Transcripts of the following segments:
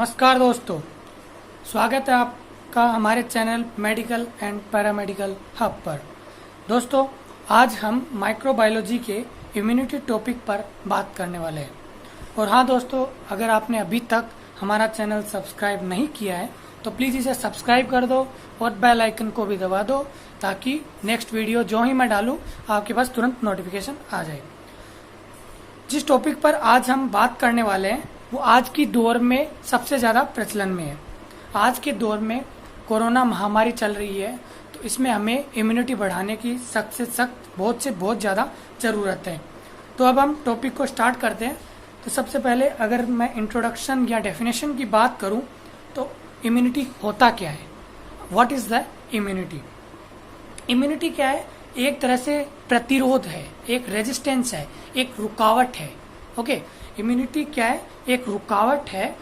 नमस्कार दोस्तों, स्वागत है आपका हमारे channel medical and paramedical hub पर। दोस्तों, आज हम माइक्रोबायोलॉजी के इम्यूनिटी टॉपिक पर बात करने वाले हैं। और हाँ दोस्तों, अगर आपने अभी तक हमारा चैनल सब्सक्राइब नहीं किया है तो प्लीज़ इसे सब्सक्राइब कर दो और बेल आइकन को भी दबा दो ताकि नेक्स्ट वीडियो जो ही मैं डालूं आपके पास तुरंत नोटिफिकेशन आ जाए। जिस टॉपिक पर आज हम बात करने वाले हैं वो आज की दौर में सबसे ज़्यादा प्रचलन में है। आज के दौर में कोरोना महामारी चल रही है, तो इसमें हमें इम्यूनिटी बढ़ाने की सख्त से सख्त, बहुत से बहुत ज़्यादा ज़रूरत है। तो अब हम टॉपिक को स्टार्ट करते हैं। तो सबसे पहले अगर मैं इंट्रोडक्शन या डेफिनेशन की बात करूं तो इम्यूनिटी होता क्या है, what is the immunity. Immunity क्या है? एक तरह से प्रतिरोध है, एक रेजिस्टेंस है, एक रुकावट है। ओके, इम्यूनिटी क्या है? एक रुकावट है।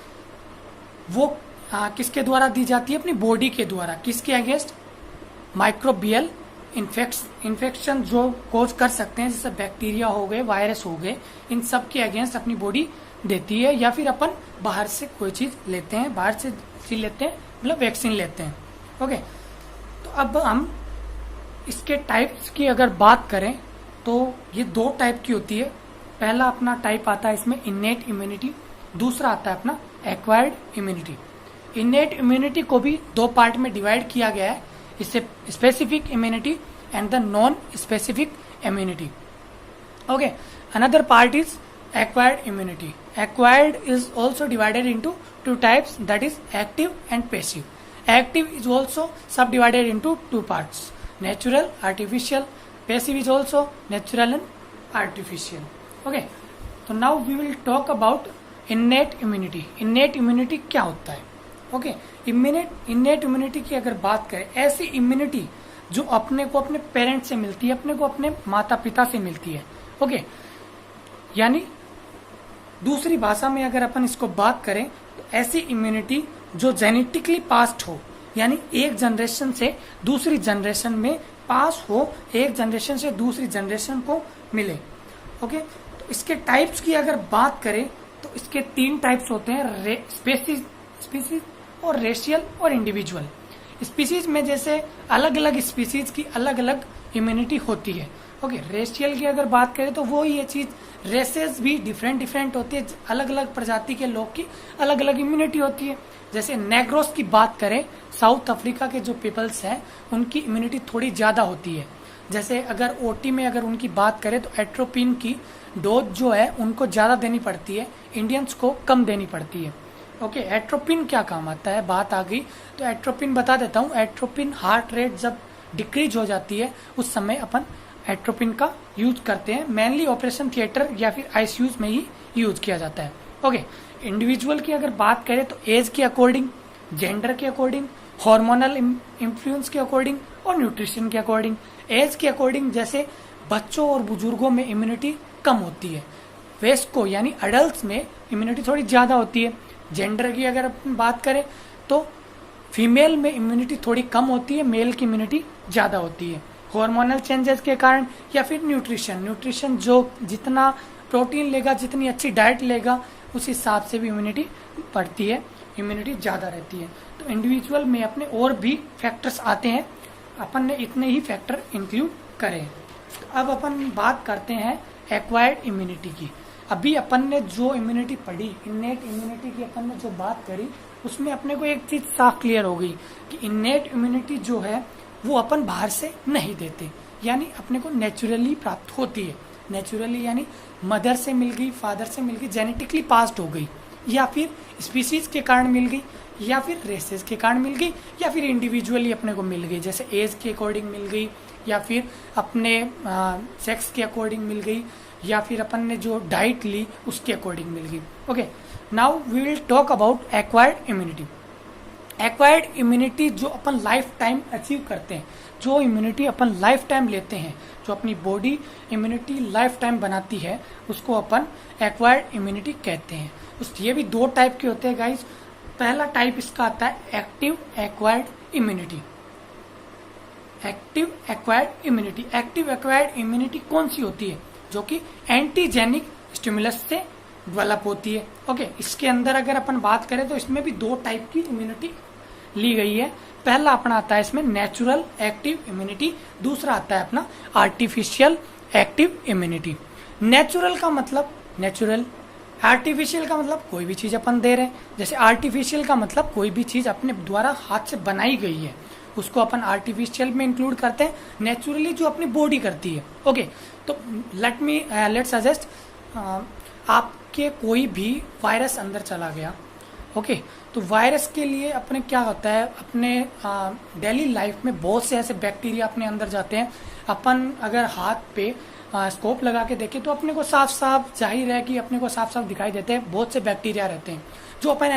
वो किसके द्वारा दी जाती है? अपनी बॉडी के द्वारा। किसके अगेंस्ट? माइक्रोबियल इन्फेक्शन जो कोज कर सकते हैं, जैसे बैक्टीरिया हो गए, वायरस हो गए, इन सब के अगेंस्ट अपनी बॉडी देती है। या फिर अपन बाहर से कोई चीज लेते हैं, बाहर से चीज लेते हैं, मतलब वैक्सीन लेते हैं। ओके, तो अब हम इसके टाइप्स की अगर बात करें तो ये दो टाइप की होती है। पहला अपना टाइप आता है इसमें इन्नेट इम्यूनिटी, दूसरा आता है अपना एक्वायर्ड इम्यूनिटी। इन्नेट इम्यूनिटी को भी दो पार्ट में डिवाइड किया गया है, इससे specific immunity and the non specific immunity. Okay, another part is acquired immunity. Acquired is also divided into two types, that is active and passive. Active is also subdivided into two parts, natural, artificial. Passive is also natural and artificial. Okay, so now we will talk about innate immunity. Innate immunity क्या होता है? Okay, innate immunity की अगर बात करें, ऐसी immunity जो अपने को अपने पेरेंट्स से मिलती है, अपने को अपने माता पिता से मिलती है। ओके, यानी दूसरी भाषा में अगर अपन इसको बात करें तो ऐसी इम्यूनिटी जो जेनेटिकली पास्ड हो, यानी एक जनरेशन से दूसरी जनरेशन में पास हो, एक जनरेशन से दूसरी जनरेशन को मिले। ओके, तो इसके टाइप्स की अगर बात करें तो इसके तीन टाइप्स होते हैं, स्पीसीज और रेशियल और इंडिविजुअल। स्पीसीज में जैसे अलग अलग स्पीसीज की अलग अलग इम्यूनिटी होती है। ओके, रेशियल की अगर बात करें तो वो ये चीज, रेसेस भी डिफरेंट होती है, अलग अलग प्रजाति के लोग की अलग अलग इम्यूनिटी होती है। जैसे नेग्रोस की बात करें, साउथ अफ्रीका के जो पीपल्स हैं उनकी इम्यूनिटी थोड़ी ज्यादा होती है। जैसे अगर ओटी में अगर उनकी बात करें तो एट्रोपिन की डोज जो है उनको ज्यादा देनी पड़ती है, इंडियंस को कम देनी पड़ती है। ओके, एट्रोपिन क्या काम आता है, बात आ गई तो एट्रोपिन बता देता हूँ। एट्रोपिन हार्ट रेट जब डिक्रीज हो जाती है उस समय अपन एट्रोपिन का यूज करते हैं। मेनली ऑपरेशन थिएटर या फिर आईसीयूज में ही यूज किया जाता है। ओके, इंडिविजुअल की अगर बात करें तो एज के अकॉर्डिंग, जेंडर के अकॉर्डिंग, हार्मोनल इन्फ्लुएंस के अकॉर्डिंग और न्यूट्रिशन के अकॉर्डिंग। एज के अकॉर्डिंग जैसे बच्चों और बुजुर्गों में इम्यूनिटी कम होती है, वयस्क को यानी अडल्ट में इम्यूनिटी थोड़ी ज्यादा होती है। जेंडर की अगर अपन बात करें तो फीमेल में इम्यूनिटी थोड़ी कम होती है, मेल की इम्यूनिटी ज्यादा होती है। हार्मोनल चेंजेस के कारण या फिर न्यूट्रिशन जो जितना प्रोटीन लेगा, जितनी अच्छी डाइट लेगा, उस हिसाब से भी इम्यूनिटी बढ़ती है, इम्यूनिटी ज्यादा रहती है। तो इंडिविजुअल में अपने और भी फैक्टर्स आते हैं, अपन ने इतने ही फैक्टर इंक्लूड करे। तो अब अपन बात करते हैं एक्वायर्ड इम्यूनिटी की। अभी अपन ने जो इम्यूनिटी पढ़ी, इन्नेट इम्यूनिटी की अपन ने जो बात करी, उसमें अपने को एक चीज साफ क्लियर हो गई कि इन्नेट इम्यूनिटी जो है वो अपन बाहर से नहीं देते, यानी अपने को नेचुरली प्राप्त होती है। नेचुरली यानी मदर से मिल गई, फादर से मिल गई, जेनेटिकली पास्ड हो गई, या फिर स्पीसीज के कारण मिल गई, या फिर रेसेस के कारण मिल गई, या फिर इंडिविजुअली अपने को मिल गई, जैसे एज के अकॉर्डिंग मिल गई, या फिर अपने सेक्स के अकॉर्डिंग मिल गई, या फिर अपन ने जो डाइट ली उसके अकॉर्डिंग मिल गई। Okay, now we will talk about acquired immunity. Acquired immunity जो अपन लाइफ टाइम अचीव करते हैं, जो इम्यूनिटी अपन लाइफ टाइम लेते हैं, जो अपनी बॉडी इम्यूनिटी लाइफ टाइम बनाती है, उसको अपन एक्वायर्ड इम्यूनिटी कहते हैं। ये भी दो टाइप के होते हैं गाइस। पहला टाइप इसका आता है active acquired immunity. Active acquired immunity, active acquired immunity कौन सी होती है? जो कि एंटीजेनिक स्टिमुलस से डेवलप होती है। ओके, इसके अंदर अगर अपन बात करें तो इसमें भी 2 टाइप की इम्यूनिटी ली गई है। पहला अपना आता है इसमें नेचुरल एक्टिव इम्यूनिटी, दूसरा आता है अपना आर्टिफिशियल एक्टिव इम्यूनिटी। नेचुरल का मतलब नेचुरल, आर्टिफिशियल का मतलब कोई भी चीज अपन दे रहे हैं। जैसे आर्टिफिशियल का मतलब कोई भी चीज अपने द्वारा हाथ से बनाई गई है, उसको अपन आर्टिफिशियल में इंक्लूड करते हैं। नेचुरली जो अपनी बॉडी करती है। ओके, तो लेट सजेस्ट, आपके कोई भी वायरस अंदर चला गया। ओके, तो वायरस के लिए अपने क्या होता है, अपने डेली लाइफ में बहुत से ऐसे बैक्टीरिया अपने अंदर जाते हैं। अपन अगर हाथ पे स्कोप लगा के देखें तो अपने को साफ साफ जाहिर है कि अपने को साफ साफ दिखाई देते हैं बहुत से बैक्टीरिया रहते हैं जो अपन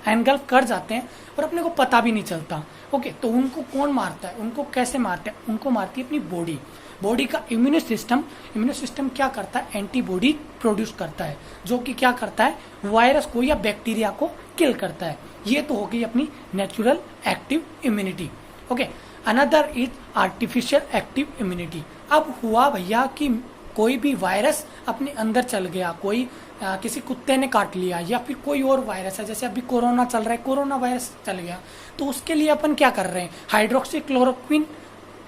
एनगल्फ कर जाते हैं और अपने को पता भी नहीं चलता। ओके, तो उनको कौन मारता है, उनको कैसे मारते हैं? उनको मारती है अपनी बॉडी का इम्यून सिस्टम क्या करता है, एंटीबॉडी प्रोड्यूस करता है, जो कि क्या करता है, वायरस को या बैक्टीरिया को किल करता है। ये तो हो गई अपनी natural active immunity. Okay, another is artificial active immunity. अब हुआ भैया कि कोई भी वायरस अपने अंदर चल गया, कोई किसी कुत्ते ने काट लिया, या फिर कोई और वायरस है, जैसे अभी कोरोना चल रहा है, कोरोना वायरस चल गया, तो उसके लिए अपन क्या कर रहे हैं, हाइड्रोक्सी क्लोरोक्विन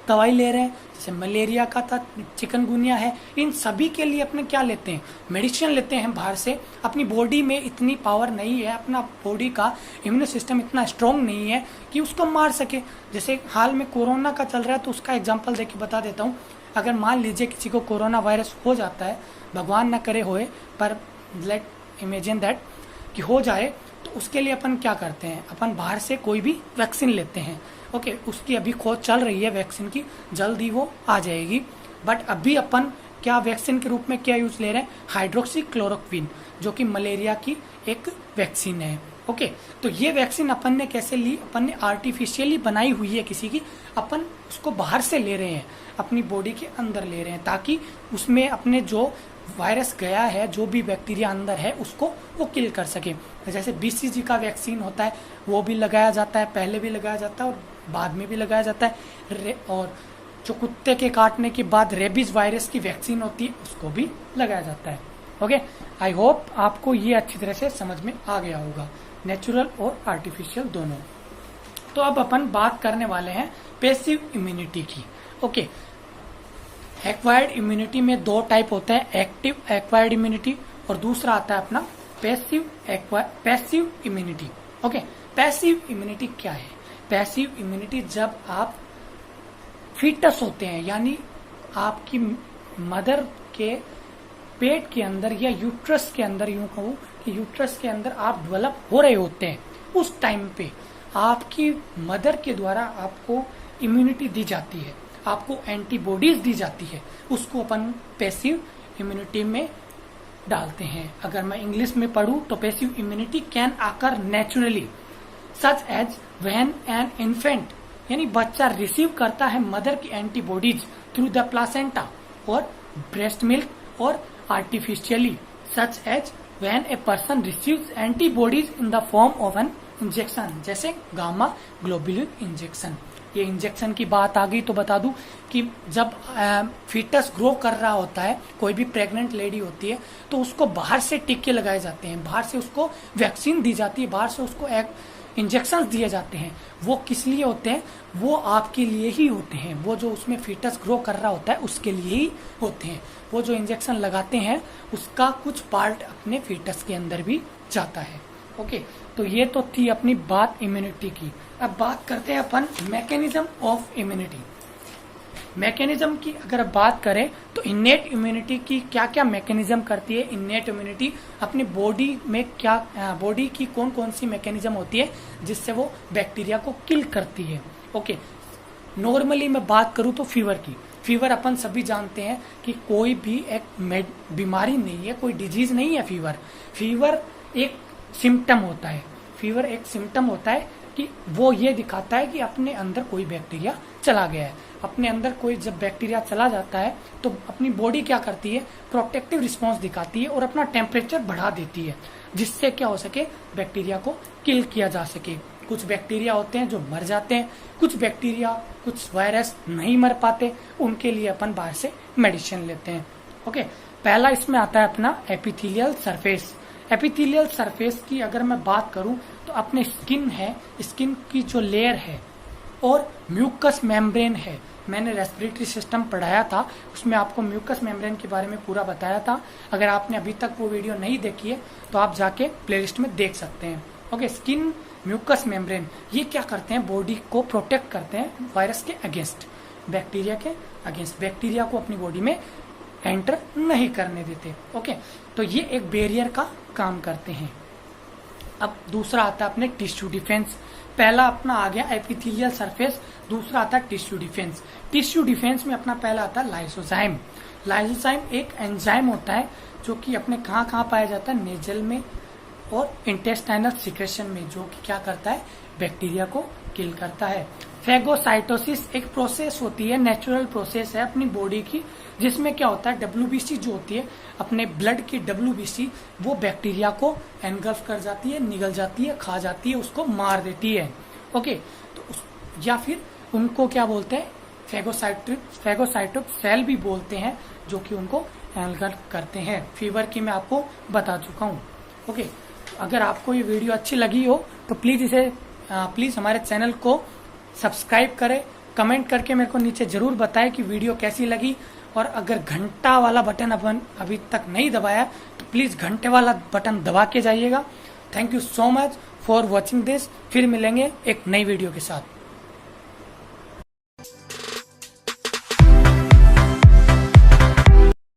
दवाई ले रहे हैं। जैसे मलेरिया का था, चिकनगुनिया है, इन सभी के लिए अपने क्या लेते हैं, मेडिसिन लेते हैं बाहर से। अपनी बॉडी में इतनी पावर नहीं है, अपना बॉडी का इम्यून सिस्टम इतना स्ट्रांग नहीं है कि उसको मार सके। जैसे हाल में कोरोना का चल रहा है, तो उसका एग्जांपल देके बता देता हूँ। अगर मान लीजिए किसी को कोरोना वायरस हो जाता है, भगवान न करे होए, पर लेट इमेजिन दैट कि हो जाए, तो उसके लिए अपन क्या करते हैं, अपन बाहर से कोई भी वैक्सीन लेते हैं। ओके, उसकी अभी खोज चल रही है वैक्सीन की, जल्द ही वो आ जाएगी। बट अभी अपन क्या वैक्सीन के रूप में क्या यूज ले रहे हैं, हाइड्रोक्सी क्लोरोक्विन, जो कि मलेरिया की एक वैक्सीन है। ओके, तो ये वैक्सीन अपन ने कैसे ली, अपन ने आर्टिफिशियली बनाई हुई है किसी की, अपन उसको बाहर से ले रहे हैं, अपनी बॉडी के अंदर ले रहे हैं, ताकि उसमें अपने जो वायरस गया है, जो भी बैक्टीरिया अंदर है, उसको वो किल कर सके। जैसे BCG का वैक्सीन होता है, वो भी लगाया जाता है, पहले भी लगाया जाता है और बाद में भी लगाया जाता है। और जो कुत्ते के काटने के बाद रेबीज वायरस की वैक्सीन होती है, उसको भी लगाया जाता है। ओके, आई होप आपको ये अच्छी तरह से समझ में आ गया होगा, नेचुरल और आर्टिफिशियल दोनों। तो अब अपन बात करने वाले हैं पैसिव इम्यूनिटी की। ओके, एक्वायर्ड इम्यूनिटी में 2 टाइप होते हैं, एक्टिव एक्वायर्ड इम्यूनिटी और दूसरा आता है अपना passive immunity. Okay, passive immunity क्या है? पैसिव इम्यूनिटी जब आप फीटस होते हैं, यानी आपकी मदर के पेट के अंदर या यूट्रस के अंदर, यूं कहूं कि यूट्रस के अंदर आप डेवलप हो रहे होते हैं, उस टाइम पे आपकी मदर के द्वारा आपको इम्यूनिटी दी जाती है, आपको एंटीबॉडीज दी जाती है, उसको अपन पैसिव इम्यूनिटी में डालते हैं। अगर मैं इंग्लिश में पढ़ूं तो passive immunity can occur naturally such as when an infant, यानी बच्चा रिसीव करता है मदर की एंटीबॉडीज थ्रू द प्लासेंटा और ब्रेस्ट मिल्क, और artificially such as when a person receives antibodies in the form of an injection, जैसे gamma globulin injection. ये injection की बात आ गई तो बता दूं कि जब फीटस ग्रो कर रहा होता है, कोई भी प्रेग्नेंट लेडी होती है, तो उसको बाहर से टीके लगाए जाते हैं, बाहर से उसको वैक्सीन दी जाती है, बाहर से उसको इंजेक्शन दिए जाते हैं। वो किस लिए होते हैं? वो आपके लिए ही होते हैं, वो जो उसमें फीटस ग्रो कर रहा होता है उसके लिए ही होते हैं। वो जो इंजेक्शन लगाते हैं उसका कुछ पार्ट अपने फीटस के अंदर भी जाता है। ओके, तो ये तो थी अपनी बात इम्यूनिटी की। अब बात करते हैं अपन मैकेनिज्म ऑफ इम्यूनिटी। मैकेनिज्म की अगर बात करें तो इन्नेट इम्यूनिटी की क्या क्या मैकेनिज्म करती है। इन्नेट इम्यूनिटी अपनी बॉडी में क्या, बॉडी की कौन कौन सी मैकेनिज्म होती है जिससे वो बैक्टीरिया को किल करती है। ओके, नॉर्मली मैं बात करूं तो फीवर की, फीवर अपन सभी जानते हैं कि कोई भी एक बीमारी नहीं है, कोई डिजीज नहीं है। फीवर एक सिम्टम होता है, फीवर एक सिम्टम होता है कि वो ये दिखाता है कि अपने अंदर कोई बैक्टीरिया चला गया है। अपने अंदर कोई जब बैक्टीरिया चला जाता है तो अपनी बॉडी क्या करती है, प्रोटेक्टिव रिस्पांस दिखाती है और अपना टेम्परेचर बढ़ा देती है, जिससे क्या हो सके, बैक्टीरिया को किल किया जा सके। कुछ बैक्टीरिया होते हैं जो मर जाते हैं, कुछ बैक्टीरिया, कुछ वायरस नहीं मर पाते, उनके लिए अपन बाहर से मेडिसिन लेते हैं। ओके, पहला इसमें आता है अपना एपिथेलियल सरफेस, एपिथेलियल सरफेस की अगर मैं बात करूं तो अपने स्किन है, स्किन की जो लेयर है और म्यूकस मेम्ब्रेन है। मैंने रेस्पिरेटरी सिस्टम पढ़ाया था, उसमें आपको म्यूकस मेम्ब्रेन के बारे में पूरा बताया था। अगर आपने अभी तक वो वीडियो नहीं देखी है तो आप जाके प्लेलिस्ट में देख सकते हैं। ओके, स्किन, म्यूकस मेम्ब्रेन, ये क्या करते हैं, बॉडी को प्रोटेक्ट करते हैं वायरस के अगेंस्ट, बैक्टीरिया के अगेंस्ट। बैक्टीरिया को अपनी बॉडी में एंटर नहीं करने देते। ओके, तो ये एक बैरियर का काम करते हैं। अब दूसरा आता है अपने टिश्यू डिफेंस। पहला अपना आ गया एपिथेलियल सरफेस, दूसरा आता है टिश्यू डिफेंस। टिश्यू डिफेंस में अपना पहला आता है लाइसोजाइम। लाइसोजाइम एक एंजाइम होता है जो कि अपने कहाँ पाया जाता है, नेजल में और इंटेस्टाइनल सिक्रेशन में, जो कि क्या करता है, बैक्टीरिया को किल करता है। फेगोसाइटोसिस एक प्रोसेस होती है, नेचुरल प्रोसेस है अपनी बॉडी की, जिसमें क्या होता है, डब्ल्यूबीसी जो होती है, अपने ब्लड की डब्ल्यूबीसी, वो बैक्टीरिया को एनगल्फ कर जाती है, निगल जाती है, खा जाती है, उसको मार देती है। ओके, तो या फिर उनको क्या बोलते हैं, फेगोसाइटिक सेल भी बोलते हैं, जो कि उनको एनगल्फ करते हैं। फीवर की मैं आपको बता चुका हूँ। ओके, अगर आपको ये वीडियो अच्छी लगी हो तो प्लीज हमारे चैनल को सब्सक्राइब करें, कमेंट करके मेरे को नीचे जरूर बताएं कि वीडियो कैसी लगी। और अगर घंटा वाला बटन अपन अभी तक नहीं दबाया तो प्लीज घंटे वाला बटन दबा के जाइएगा। Thank you so much for watching this. फिर मिलेंगे एक नई वीडियो के साथ।